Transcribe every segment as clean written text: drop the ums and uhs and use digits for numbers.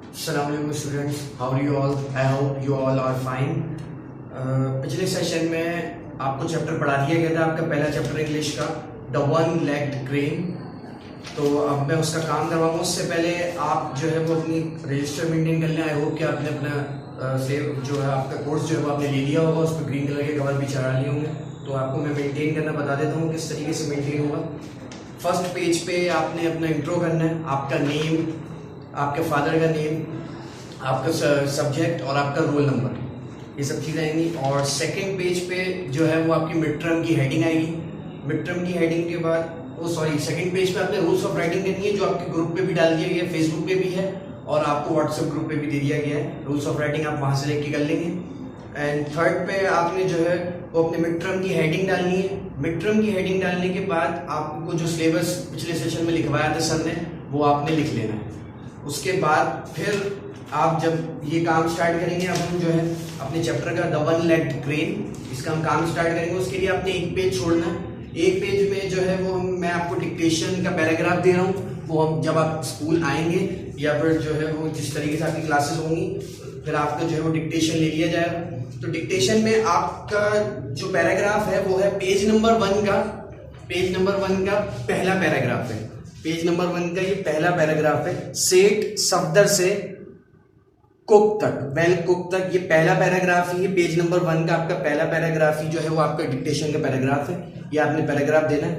Assalamualaikum students, how are you all? I hope you all are fine. पिछले session में आपको chapter पढ़ा दिया गया था, आपका पहला चैप्टर इंग्लिश का द वन लेग्ड क्रेन। तो अब मैं उसका काम करवाऊंगा। उससे पहले आप जो है वो अपनी रजिस्टर मेंटेन कर लें। आई होप कि आपने अपना सेव जो है आपका कोर्स जो है वो आपने ले लिया होगा, उस पर ग्रीन कलर के कवर भी चढ़ा लिए होंगे। तो आपको मैं मेंटेन करना बता देता हूँ किस तरीके से मेंटेन होगा। फर्स्ट पेज पे आपने अपना इंट्रो करना है, आपका नेम, आपके फादर का नेम, आपका सब्जेक्ट और आपका रोल नंबर, ये सब चीज़ें आएंगी। और सेकंड पेज पे जो है वो आपकी मिड टर्म की हेडिंग आएगी। मिड टर्म की हेडिंग के बाद सेकंड पेज पे आपने रूल्स ऑफ राइटिंग करनी है, जो आपके ग्रुप पे भी डाल दिया गया है, फेसबुक पे भी है और आपको व्हाट्सएप ग्रुप पे भी दे दिया गया है। रूल्स ऑफ राइटिंग आप वहाँ से लेके कर लेंगे। एंड थर्ड पे आपने जो है वो अपने मिड टर्म की हेडिंग डालनी है। मिड टर्म की हेडिंग डालने के बाद आपको जो सिलेबस पिछले सेशन में लिखवाया था सर ने, वो आपने लिख लेना है। उसके बाद फिर आप जब ये काम स्टार्ट करेंगे, अब हम जो है अपने चैप्टर का द वन लेग्ड क्रेन, इसका हम काम स्टार्ट करेंगे। उसके लिए आपने एक पेज छोड़ना है। एक पेज में जो है वो मैं आपको डिक्टेशन का पैराग्राफ दे रहा हूँ, वो हम जब आप स्कूल आएंगे या फिर जो है वो जिस तरीके से आपकी क्लासेस होंगी, फिर आपका जो है वो डिक्टेशन ले लिया जाएगा। तो डिक्टेशन में आपका जो पैराग्राफ है वो है पेज नंबर वन का पहला पैराग्राफ है। पेज नंबर 1 का ये पहला पैराग्राफ है। सेट सफदर से कुक तक, वेल कुक तक, ये पहला पैराग्राफ ही है। पेज नंबर 1 का आपका पहला पैराग्राफ ही जो है वो आपका डिक्टेशन का पैराग्राफ है। ये आपने पैराग्राफ देना है।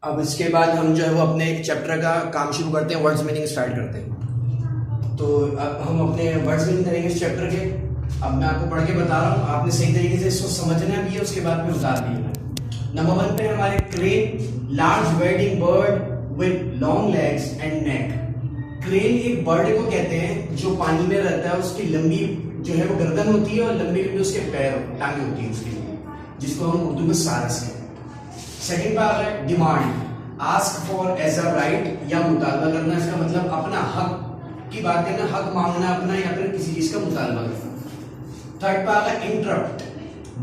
अब इसके बाद हम जो है वो अपने चैप्टर का काम शुरू करते हैं, वर्ड्स मीनिंग स्टार्ट करते हैं। तो अब हम अपने वर्ड्स मीनिंग करेंगे इस चैप्टर के। अब मैं आपको पढ़ के बता रहा हूँ, आपने सही तरीके से इसको समझना भी है, उसके बाद में उतार भी है। नंबर 1 पे हमारे crane, large wedding bird with long legs and neck. Crane एक बर्ड को कहते हैं जो पानी में रहता है, उसकी लंबी जो है वो गर्दन होती है और लंबी लंबी उसके पैर टांगे होती है उसके लिए, जिसको हम उर्दू में सारस कहते हैं। सेकंड पार्ट है demand, ask for as a right या मुतालबा करना। इसका मतलब अपना हक की बात करना, हक मांगना अपना, या फिर किसी चीज का मुतालबा करना। थर्ड पार्ट है इंटरप्ट,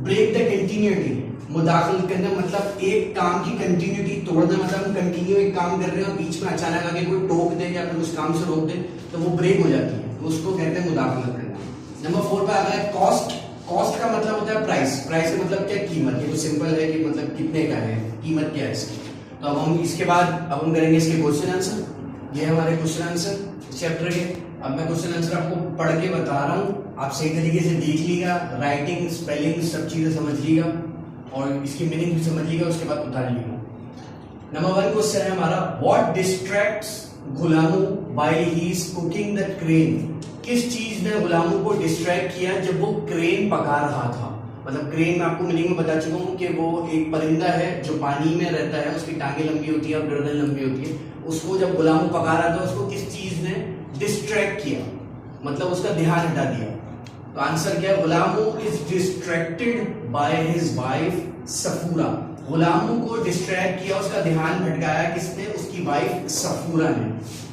ब्रेक द कंटिन्यूटी, मुदाखल करना, मतलब एक काम की कंटिन्यूटी तोड़ना। मतलब हम कंटिन्यू एक काम कर रहे हैं और बीच में अचानक आके कोई टोक दे या फिर उस काम से रोक दे तो वो ब्रेक हो जाती है, तो उसको कहते हैं मुदाखलत करना। नंबर 4 पे आता है कॉस्ट। कॉस्ट का मतलब होता है प्राइस। प्राइस का मतलब क्या, कीमत। ये तो सिंपल है कि मतलब कितने का है, कीमत क्या है इसकी। तो अब हम इसके बाद अब हम करेंगे इसके क्वेश्चन आंसर। ये हमारे क्वेश्चन आंसर चैप्टर के। अब मैं क्वेश्चन आंसर आपको पढ़ के बता रहा हूँ, आप सही तरीके से देख लीजिएगा, राइटिंग स्पेलिंग सब चीजें समझ लीजिएगा और इसकी मीनिंग भी समझिएगा, उसके बाद उतार लीजिएगा। नंबर 1 क्वेश्चन है हमारा, व्हाट डिस्ट्रैक्ट्स गुलामू while he is cooking the crane. किस चीज ने गुलामू को डिस्ट्रैक्ट किया जब वो क्रेन पका रहा था। मतलब क्रेन में आपको मीनिंग में बता चुका हूं कि वो एक परिंदा है जो पानी में रहता है, उसकी टांगे लंबी होती है और गर्दन लंबी होती है। उसको जब गुलामू पका रहा था, उसको किस चीज ने डिस्ट्रैक्ट किया, मतलब उसका ध्यान हटा दिया। तो आंसर क्या है, Gulamu is distracted by his wife Safura. Gulamu को डिस्ट्रैक्ट किया, उसका ध्यान भटकाया किसने, उसकी वाइफ सफूरा ने।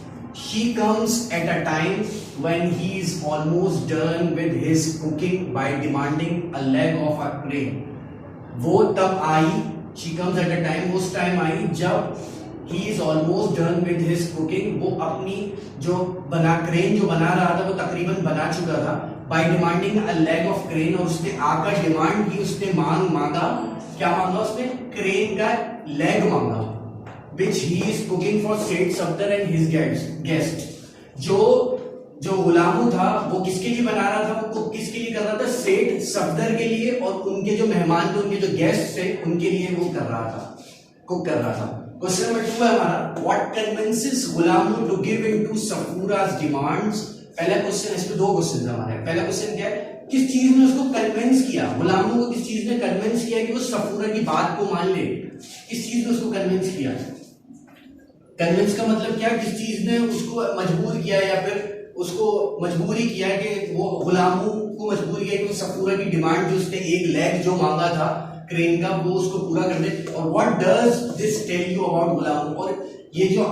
She comes at a time when he is almost done with his cooking by demanding a leg of a crane. वो तब आई, she comes at a time, उस टाइम आई जब he is almost done with his cooking, वो अपनी जो crane जो बना रहा था वो तकरीबन बना चुका था। by demanding a leg of crane, और उसने आकर डिमांड की, उसने मांगा, क्या मांगा उसने, क्रेन का लेग मांगा, which he is cooking for Said Safdar and his guest। जो गुलामू था वो किसके लिए बना रहा था, वो किसके लिए कर रहा था, सेठ सफदर के लिए और उनके जो मेहमान थे, उनके जो गेस्ट थे, उनके लिए वो कर रहा था, कुक कर रहा था। क्वेश्चन नंबर 2 है हमारा, what convinces Gulamu to give in to Safura's demands. पहला क्वेश्चन, इसमें 2 क्वेश्चन हमारे। पहला क्वेश्चन क्या है, किस चीज ने उसको कन्विंस किया, गुलामू को किस चीज ने कन्विंस किया कि वो सफूरा की बात को मान ले। किस चीज ने उसको कन्विंस किया, कन्विंस का मतलब क्या, किस चीज ने उसको मजबूर किया या फिर उसको मजबूरी किया कि वो गुलामू को मजबूर किया कि वो सफूरा की डिमांड जो उसने एक लेग जो मांगा था क्रेन का, वो उसको पूरा कर दे। और what does this tell you about Gulamu. और ये जो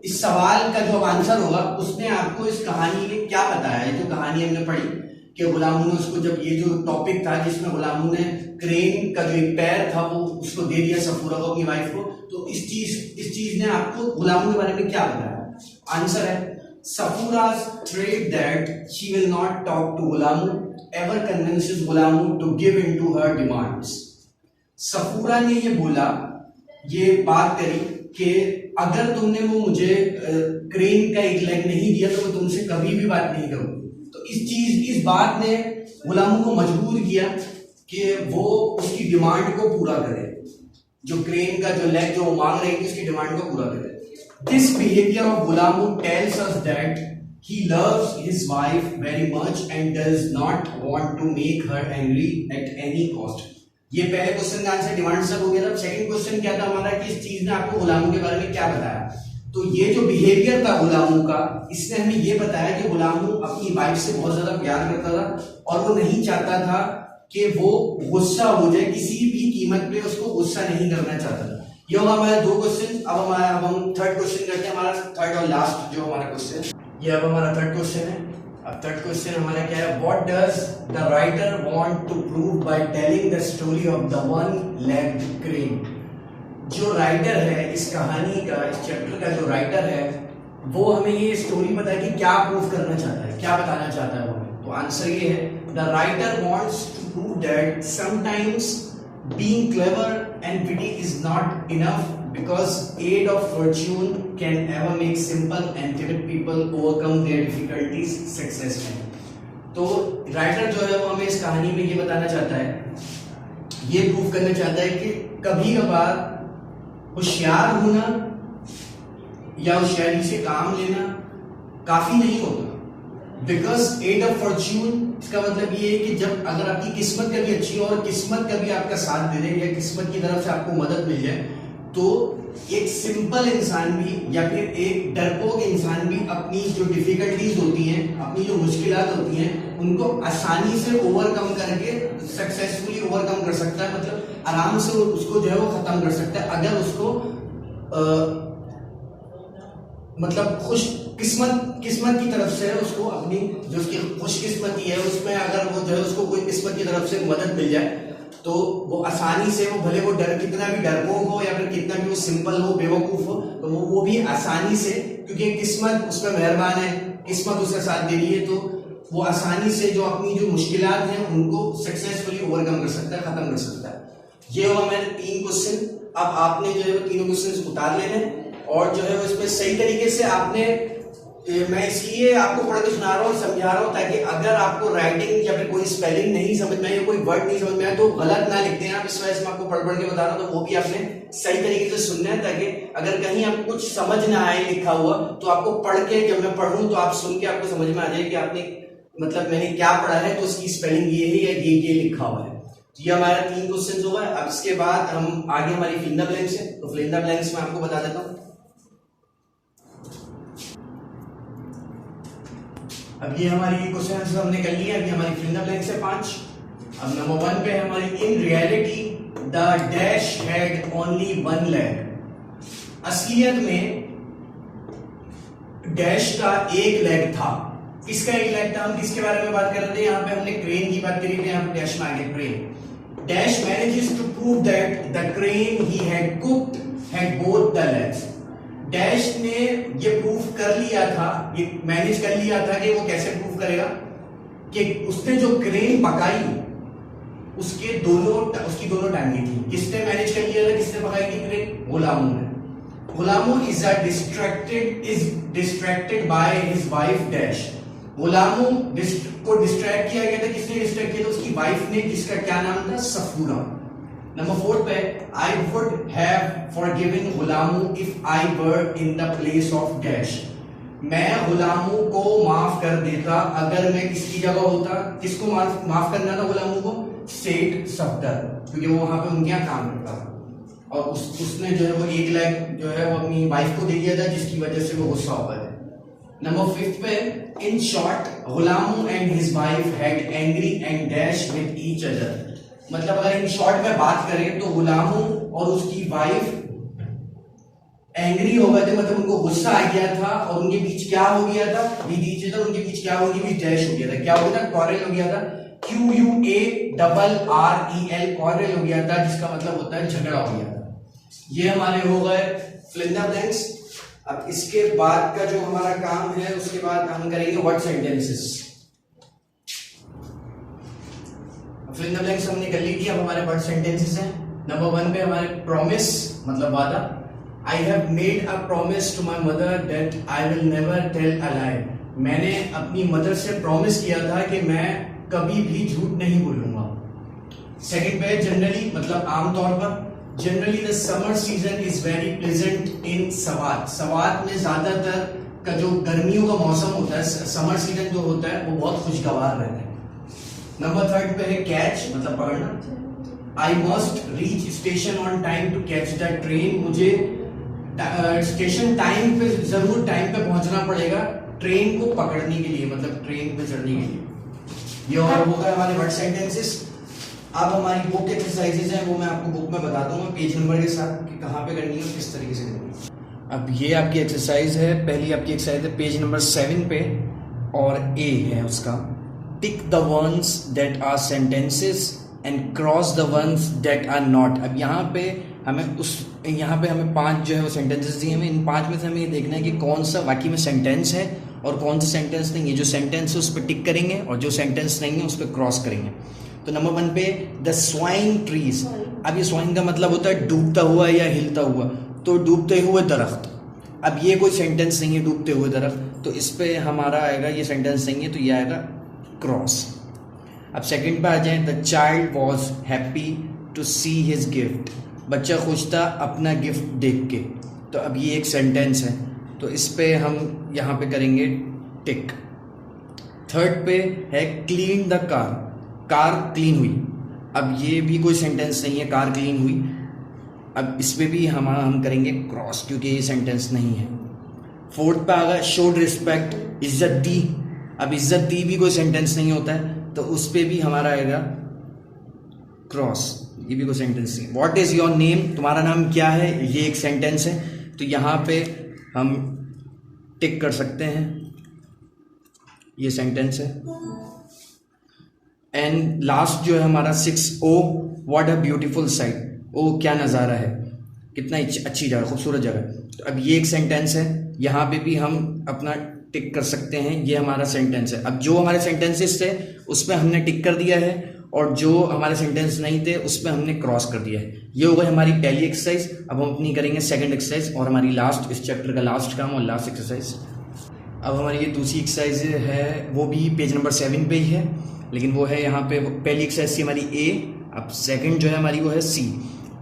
इस सवाल का जो आंसर होगा, उसने आपको इस कहानी में क्या बताया है। जो कहानी हमने पढ़ी कि गुलामू ने उसको, जब ये जो टॉपिक था जिसमें गुलामू ने क्रेन का जो एक पैर था वो उसको दे दिया सफूरा को, अपनी वाइफ को, तो इस चीज ने आपको गुलामू के बारे में क्या बताया। आंसर है Safura's trait that she will not talk to Ghulamu ever convinces Ghulamu to give in to her demands. Safura ने ये बोला, ये बात करी कि अगर तुमने वो मुझे क्रेन का एक लेग नहीं दिया तो मैं तुमसे कभी भी बात नहीं करूंगी। तो इस बात ने गुलामों को मजबूर किया कि वो उसकी डिमांड को पूरा करे, जो क्रेन का जो लेग जो वो मांग रही थी उसकी डिमांड को पूरा करे। This behaviour of Gulamu tells us that he loves his wife very much and does not want to make her angry at any cost. ये पहले क्वेश्चन का आंसर डिमांड सब हो गया था। सेकंड क्वेश्चन क्या था हमारा कि इस चीज ने आपको गुलामों के बारे में क्या बताया। तो ये जो बिहेवियर था गुलामों का, इसने हमें ये बताया कि गुलामू अपनी वाइफ से बहुत ज्यादा प्यार करता था और वो नहीं चाहता था कि वो गुस्सा हो जाए, किसी भी कीमत पे उसको गुस्सा नहीं करना चाहता था। ये होगा हमारे दो क्वेश्चन। अब हम थर्ड क्वेश्चन करते हैं, हमारा थर्ड और लास्ट जो हमारा क्वेश्चन, ये अब हमारा थर्ड क्वेश्चन है। अब थर्ड क्वेश्चन हमारा क्या है, what does the writer want to prove by telling the story of the one legged crane. जो राइटर है इस कहानी का, इस चैप्टर का जो राइटर है, वो हमें ये स्टोरी पता है कि क्या प्रूव करना चाहता है, क्या बताना चाहता है वो हमें। तो आंसर ये है, the writer wants to prove that sometimes being clever and witty is not enough because aid of fortune can ever make simple and timid people overcome their difficulties successfully। तो राइटर जो है वो हमें इस कहानी में ये बताना चाहता है, ये प्रूव करना चाहता है कि कभी कभार होशियार होना या होशियारी से काम लेना काफी नहीं होता। बिकॉज एड ऑफ फॉर्च्यून, इसका मतलब ये है कि जब अगर आपकी किस्मत कभी अच्छी हो और किस्मत कभी आपका साथ दे दे या किस्मत की तरफ से आपको मदद मिल जाए, तो एक सिंपल इंसान भी या फिर एक डरपोक इंसान भी अपनी जो डिफिकल्टीज होती हैं, अपनी जो मुश्किलात होती हैं, उनको आसानी से ओवरकम करके सक्सेसफुली ओवरकम कर सकता है। मतलब आराम से उसको जो है वो खत्म कर सकता है अगर उसको मतलब खुश किस्मत की तरफ से उसको अपनी जो उसकी खुशकिस्मती है उसमें अगर वो जो है उसको कोई किस्मत की तरफ से मदद मिल जाए तो वो आसानी से, वो भले वो डर कितना भी डरपोक हो या फिर कितना भी वो सिंपल हो, बेवकूफ हो, तो वो भी आसानी से, क्योंकि किस्मत उसमें मेहरबान है, किस्मत उसका साथ दे रही है, तो वो आसानी से जो अपनी जो मुश्किलात हैं उनको सक्सेसफुली ओवरकम कर सकता है, खत्म कर सकता है। ये हुआ मेरे 3 क्वेश्चन। अब आपने जो है वो तीनों क्वेश्चन उतार लेने और जो है वो इसमें सही तरीके से आपने, मैं इसलिए आपको पढ़ के सुना रहा हूँ, समझा रहा हूँ, ताकि अगर आपको राइटिंग या फिर कोई स्पेलिंग नहीं समझ में आए या कोई वर्ड नहीं समझ में आए तो गलत ना लिख देना। इस वजह से मैं आपको पढ़ के बता रहा हूँ, तो वो भी आपने सही तरीके से सुनना है, ताकि अगर कहीं आपको कुछ समझ ना आए लिखा हुआ तो आपको पढ़ के, जब मैं पढ़ूं तो आप सुन के आपको समझ में आ जाए कि आपने मतलब मैंने क्या पढ़ा है, तो उसकी स्पेलिंग ये है या ये लिखा हुआ है। तो ये हमारा 3 क्वेश्चन होगा। अब इसके बाद हम आगे हमारी फिल इन द ब्लैंक्स है, तो फिल इन द ब्लैंक्स में आपको बता देता हूँ। अब ये हमारी क्वेश्चन आंसर हमने कर लिया। अभी हमारी फिल इन द ब्लैंक्स है 5। अब नंबर 1 पे हमारी, in reality the dash had only 1 leg. असलियत में डैश का एक लेग था। किसका एक लेग था? हम किसके बारे में बात कर रहे थे? यहाँ पे हमने क्रेन की बात करी थी, यहाँ पे डैश में आगे crane. Dash manages to prove that the crane he had cooked had both the legs. Dash ने ये प्रूफ कर लिया था, ये मैनेज कर लिया था कि वो कैसे प्रूफ करेगा कि उसने जो क्रेन पकाई उसकी दोनों टांगे थी। किसने मैनेज कर लिया था, किसने पकाई थी क्रेन? गुलामू ने। Gulamu is distracted by his wife dash. Gulamu को डिस्ट्रैक्ट किया गया था। किसने डिस्ट्रैक्ट किया था? उसकी वाइफ ने, जिसका क्या नाम था? सफूरा। नंबर 4 पे, I would have forgiven Gulamu if I were in the place of dash. मैं गुलामू को माफ कर देता अगर मैं किसकी जगह होता। किसको माफ करना था गुलामू को? सेठ सफदर, क्योंकि वो वहां पे उनके यहाँ काम करता था और उसने जो है वो एक लेग जो है वो अपनी वाइफ को दे दिया था, जिसकी वजह से वो गुस्सा हो गया। नंबर 5 पे, in short Gulamu and his wife had angry and dash with each other. मतलब अगर इन शॉर्ट में बात करें तो गुलामू और उसकी वाइफ एंग्री हो गए थे, मतलब उनको गुस्सा आ गया था और उनके बीच क्या हो गया था? उनके बीच क्या हो गया? डैश हो गया था। क्या हो गया था? क्वारल हो गया था। QUARREL क्वारल हो गया था, जिसका मतलब होता है झगड़ा हो गया था। ये हमारे हो गए फिल इन द ब्लैंक्स। अब इसके बाद का जो हमारा काम है उसके बाद हम करेंगे what sentences. Fill in the blanks हमने कर ली थी, अब हमारे व्हाट सेंटेंसेस हैं। नंबर 1 पे हमारे प्रॉमिस मतलब वादा। I have made a promise to my mother that I will never tell a lie. मैंने अपनी मदर से प्रॉमिस किया था कि मैं कभी भी झूठ नहीं बोलूंगा। सेकंड पे जनरली मतलब आमतौर पर। Generally the summer season is very pleasant in Swat. Swat में ज्यादातर का जो गर्मियों का मौसम होता है, समर सीजन जो होता है वो बहुत खुशगवार रहता है। नंबर 3 पे है कैच मतलब पकड़ना। I must reach station on time to catch the train. मुझे स्टेशन टाइम पे जरूर टाइम पे पहुंचना पड़ेगा ट्रेन को पकड़ने के लिए, मतलब ट्रेन पे चढ़ने के लिए। ये और हो गए हमारे वर्ड सेंटेंसेस। अब हमारी बुक एक्सरसाइजेज हैं वो मैं आपको बुक में बता दूंगा पेज नंबर के साथ कि कहाँ पे करनी है और किस तरीके से करनी है। अब ये आपकी एक्सरसाइज है, पहली आपकी एक्सरसाइज है पेज नंबर 7 पे और ए है उसका। Tick the ones that are sentences and cross the ones that are not. अब यहाँ पे हमें 5 जो है वो सेंटेंसेस दिए हैं। इन 5 में से हमें ये देखना है कि कौन सा वाकई में सेंटेंस है और कौन सा सेंटेंस नहीं है। जो सेंटेंस है उस पर टिक करेंगे और जो सेंटेंस नहीं है उस पर क्रॉस करेंगे। तो नंबर 1 पे द स्वाइन ट्रीज। अब ये स्वाइन का मतलब होता है डूबता हुआ या हिलता हुआ, तो डूबते हुए दरख्त। अब ये कोई सेंटेंस नहीं है डूबते हुए दरख्त, तो इस पे हमारा आएगा, ये सेंटेंस नहीं है तो ये आएगा क्रॉस। अब सेकंड पे आ जाए, the child was happy to see his gift. बच्चा खुश था अपना गिफ्ट देख के, तो अब ये एक सेंटेंस है तो इस पे हम यहाँ पे करेंगे टिक। थर्ड पे है clean the car. Car clean हुई। अब ये भी कोई सेंटेंस नहीं है, कार क्लीन हुई। अब इस पे भी हम करेंगे क्रॉस क्योंकि ये सेंटेंस नहीं है। फोर्थ पे आ गया शोड रिस्पेक्ट, इज्जत दी। अब इज्जत दी भी कोई सेंटेंस नहीं होता है तो उस पे भी हमारा आएगा क्रॉस, ये भी कोई सेंटेंस नहीं। व्हाट इज योर नेम, तुम्हारा नाम क्या है, ये एक सेंटेंस है तो यहाँ पे हम टिक कर सकते हैं, ये सेंटेंस है। एंड लास्ट जो है हमारा 6O, what a beautiful sight. ओ क्या नज़ारा है, कितना अच्छी जगह, खूबसूरत जगह। तो अब ये एक सेंटेंस है, यहाँ पे भी हम अपना टिक कर सकते हैं, ये हमारा सेंटेंस है। अब जो हमारे सेंटेंसेस थे उस पर हमने टिक कर दिया है और जो हमारे सेंटेंस नहीं थे उस पर हमने क्रॉस कर दिया है। ये हो गई हमारी पहली एक्सरसाइज। अब हम अपनी करेंगे सेकंड एक्सरसाइज और हमारी लास्ट, इस चैप्टर का लास्ट काम और लास्ट एक्सरसाइज। अब हमारी ये दूसरी एक्सरसाइज है, वो भी पेज नंबर 7 पे ही है, लेकिन वो है यहाँ पे पहली एक्सरसाइज थी हमारी ए। अब सेकंड जो है हमारी वो है C.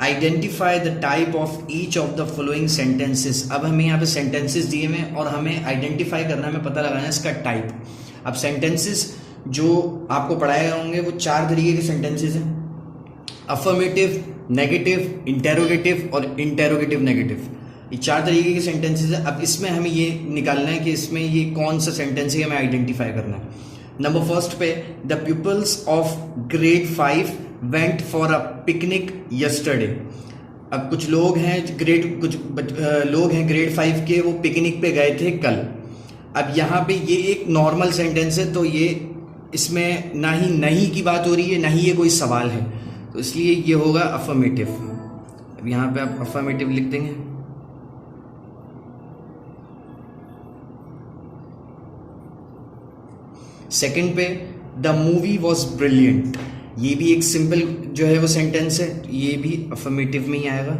Identify the type of each of the following sentences. अब हमें यहाँ पे सेंटेंसेस दिए हुए हैं और हमें आइडेंटिफाई करना है, हमें पता लगाना है इसका टाइप। अब सेंटेंसेस जो आपको पढ़ाए होंगे वो 4 तरीके के सेंटेंसेस हैं, अफर्मेटिव, नेगेटिव, इंटेरोगेटिव और इंटेरोगेटिव नेगेटिव। ये 4 तरीके के सेंटेंसेस है। अब इसमें हमें ये निकालना है कि इसमें ये कौन सा सेंटेंस है, हमें आइडेंटिफाई करना है। नंबर फर्स्ट पे, the peoples of grade 5 went for a picnic yesterday. अब कुछ लोग हैं ग्रेड 5 के, वो पिकनिक पे गए थे कल। अब यहाँ पे ये एक नॉर्मल सेंटेंस है तो ये इसमें ना ही नहीं की बात हो रही है ना ही ये कोई सवाल है, तो इसलिए ये होगा अफर्मेटिव। अब यहाँ पे आप अफर्मेटिव लिख देंगे। सेकंड पे, द मूवी वॉज ब्रिलियंट। ये भी एक सिंपल जो है वो सेंटेंस है, ये भी अफर्मेटिव में ही आएगा।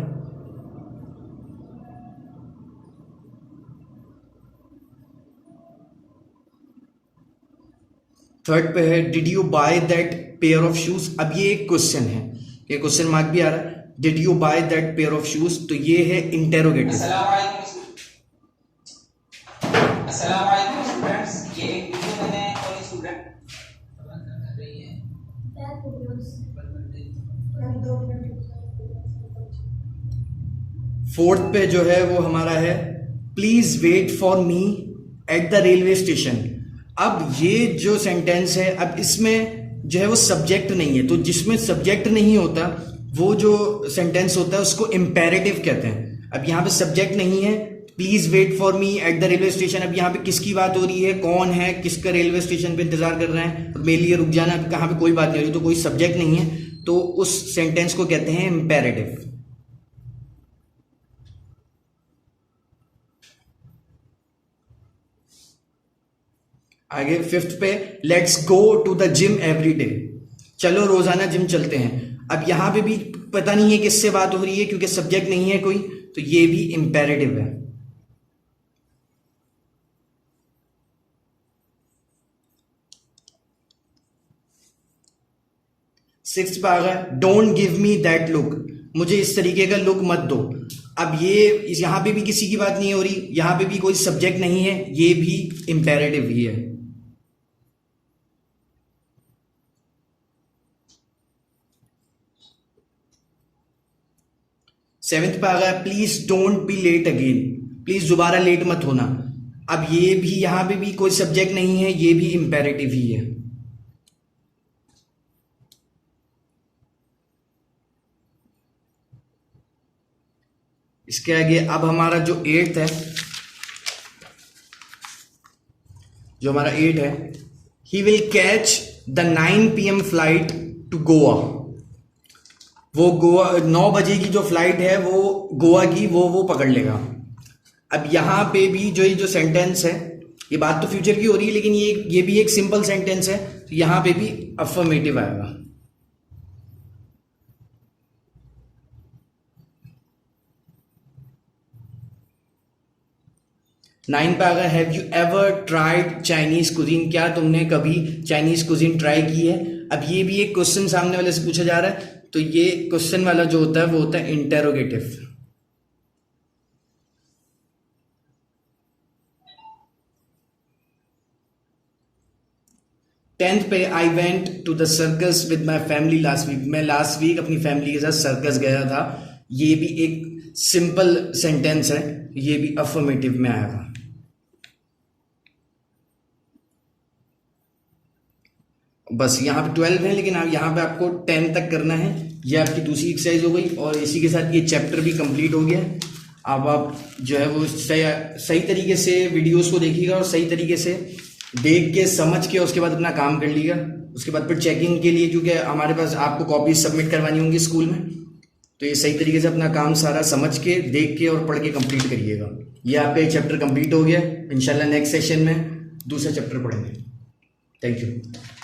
थर्ड पे है, did you by that pair of shoes. अब ये एक क्वेश्चन है, ये क्वेश्चन मार्क भी आ रहा है, did you by that pair of shoes, तो ये है इंटेरोगेटिव। फोर्थ पे जो है वो हमारा है, please wait for me at the railway station. अब ये जो सेंटेंस है, अब इसमें जो है वो सब्जेक्ट नहीं है, तो जिसमें सब्जेक्ट नहीं होता वो जो सेंटेंस होता है उसको इम्पेरेटिव कहते हैं। अब यहाँ पे सब्जेक्ट नहीं है, please wait for me at the railway station. अब यहाँ पे किसकी बात हो रही है, कौन है, किसका रेलवे स्टेशन पे इंतजार कर रहे हैं और मेरे लिए रुक जाना, कहाँ पे कोई बात नहीं हो रही, तो कोई सब्जेक्ट नहीं है, तो उस सेंटेंस को कहते हैं इम्पेरेटिव। आगे फिफ्थ पे, let's go to the gym every day, चलो रोजाना जिम चलते हैं। अब यहां पे भी पता नहीं है किससे बात हो रही है क्योंकि सब्जेक्ट नहीं है कोई, तो ये भी इंपेरेटिव है। सिक्स्थ पे आ गया, don't give me that look, मुझे इस तरीके का लुक मत दो। अब ये यहां पे भी किसी की बात नहीं हो रही, यहां पे भी कोई सब्जेक्ट नहीं है, ये भी इंपेरेटिव ही है। सेवेंथ पे आ गया, please don't be late again, please दोबारा लेट मत होना। अब ये भी यहां पे भी कोई सब्जेक्ट नहीं है, ये भी इंपेरेटिव ही है। इसके आगे अब हमारा जो एट्थ है, जो हमारा 8 है, he will catch the 9 PM flight to Goa, वो गोवा 9 बजे की जो फ्लाइट है वो गोवा की वो पकड़ लेगा। अब यहां पे भी जो ये जो सेंटेंस है, ये बात तो फ्यूचर की हो रही है लेकिन ये भी एक सिंपल सेंटेंस है, तो यहां पे भी अफर्मेटिव आएगा। 9 पे आ गया, have you ever tried Chinese cuisine, क्या तुमने कभी चाइनीज कुजीन ट्राई की है। अब ये भी एक क्वेश्चन सामने वाले से पूछा जा रहा है, तो ये क्वेश्चन वाला जो होता है वो होता है इंटेरोगेटिव। 10th पे, I went to the circus with my family last week, मैं लास्ट वीक अपनी फैमिली के साथ सर्कस गया था। ये भी एक सिंपल सेंटेंस है, ये भी अफर्मेटिव में आएगा। बस यहाँ पे 12 है लेकिन आप यहाँ पे आपको 10 तक करना है। ये आपकी दूसरी एक्सरसाइज हो गई और इसी के साथ ये चैप्टर भी कंप्लीट हो गया। अब आप जो है वो सही तरीके से वीडियोस को देखिएगा और सही तरीके से देख के समझ के उसके बाद अपना काम कर लीजिएगा। उसके बाद फिर चेकिंग के लिए, क्योंकि हमारे पास आपको कॉपीज सबमिट करवानी होंगी स्कूल में, तो ये सही तरीके से अपना काम सारा समझ के, देख के और पढ़ के कंप्लीट करिएगा। ये आपका ये चैप्टर कंप्लीट हो गया। इंशाल्लाह नेक्स्ट सेशन में दूसरा चैप्टर पढ़ेंगे। Thank you.